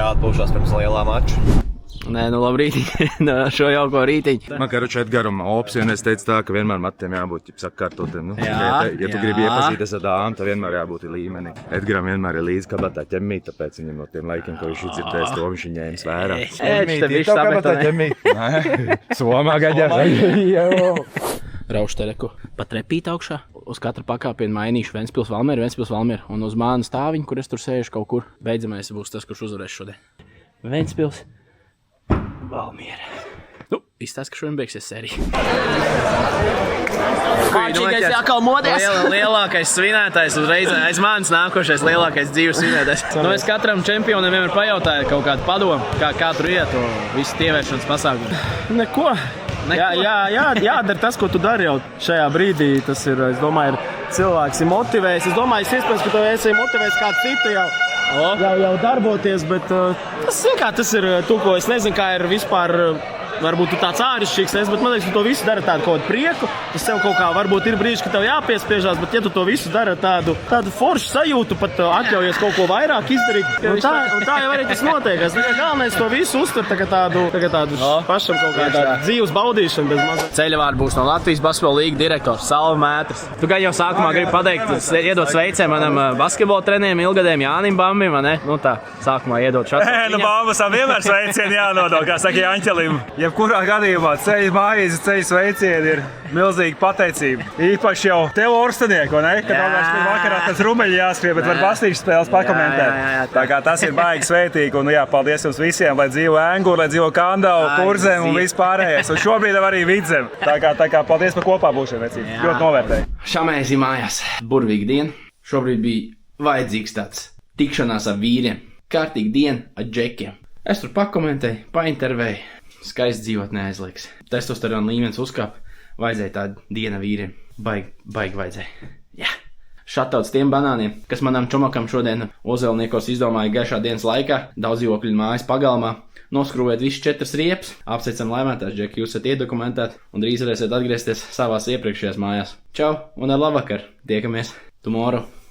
jāatpūšās pirms lielā mača. Nē, nu labrīt, šo jauko rītiņu. Man kā ruču Edgaram opcija, un es teicu tā, ka vienmēr matiem jābūt sakārtotiem. Ja tu gribi iepazīties ar dāmu, tad vienmēr jābūt līmenī. Edgaram vienmēr ir līdzi kabatā ķemmīt, tāpēc viņam no tiem laikiem, ko viņš ir dzirdējis, to viņš ir ņēmis vērā. Ķemmīt, kabatā ķemmīt. Somā gaļā. Rauštereku pat repīt augšā. Uz katru pakāpienu mainīšu Ventspils Valmieru, un uz mānu stāviņu, kur es tur sēžu kaut kur. Beidzamais būs tas, kurš uzvarēs šodien. Ventspils Valmiera. Nu, izstāst, ka šodien beigsies sērija. Māčīgais jākal modies. Lielākais svinētājs uzreiz aiz manis nākošais lielākais dzīves svinētājs. Nu, es katram čempionam vienmēr pajautāju kaut kādu padomu, kā tur iet, visu tievēršanas pasākumu. Neko. Jādara tas, ko tu dari jau šajā brīdī. Tas ir, es domāju, cilvēks ir motivējis. Es domāju, iespējams, ka tu esi motivējis kādu citu jau darboties, bet tas ir to, ko es nezinu, kā ir vispār. Varbūt tu tāds āršķirīgs, bet man liekas, tu to visu dari tādu kaut kādu prieku. Tas sev kaut kā, varbūt ir brīži, ka tev jāpiespiežās, bet ja tu to visu dari tādu foršu sajūtu, pat atļaujies kaut ko vairāk izdarīt. Un tā jau arī tas notiek. Galvenais to visu uztver tādu pašam kaut kādu dzīves baudīšanu bez mazā. Ceļavārdi būs no Latvijas Basketbola līga direktors Salva Mētris. Tu gan jau sākumā gribi pateikt, iedot sveicienu manam basketbola trenerim ilgadējiem Jānim Bambim, vai ne? Nu tā, sākumā iedot šādu. Nu Bambusam vienmēr sveicienu jānodod, kā saka Jāņķelim. Jebkurā gadījumā ceļu mājas, ceļu sveicieni ir milzīga pateicība. Īpaši jau tev Orstenieko, ne? Kad vēl vakarā tas rumeļi jāskrien, bet var bastīšu spēles pakomentēt. Tā kā tas ir baigi sveitīgi un paldies jums visiem, lai dzīvo Enguru, lai dzīvo Kandau, Kurzem un vispārējais. Un šobrīd arī Vidzem. Tā kā paldies par kopā būšanu, vecīgi. Ļoti novērtēju. Šamēzi mājās. Burvīga diena. Šobrīd bija vajadzīgs tāds tikšanās ar vīriem. Kārtīga diena ar džekiem. Es tur pakomentēju, paintervēju. Skaists dzīvot neaizliks. Testosterona līmenis uzkāp. Vajadzēja tādu dienu vīriem. Baigi vajadzēja. Jā. Šatauts tiem banāniem, kas manam čomakam šodien Ozelniekos izdomāja gaišā dienas laikā. Daudz dzīvokļu mājas pagalmā. Noskrūvēt visus 4 riepas. Apsveicam laimētājs, Džeki, jūs esat iedokumentēti un drīz varēsiet atgriezties savās iepriekšējās mājās. Čau un ar labvakar. Tiekamies tomorrow.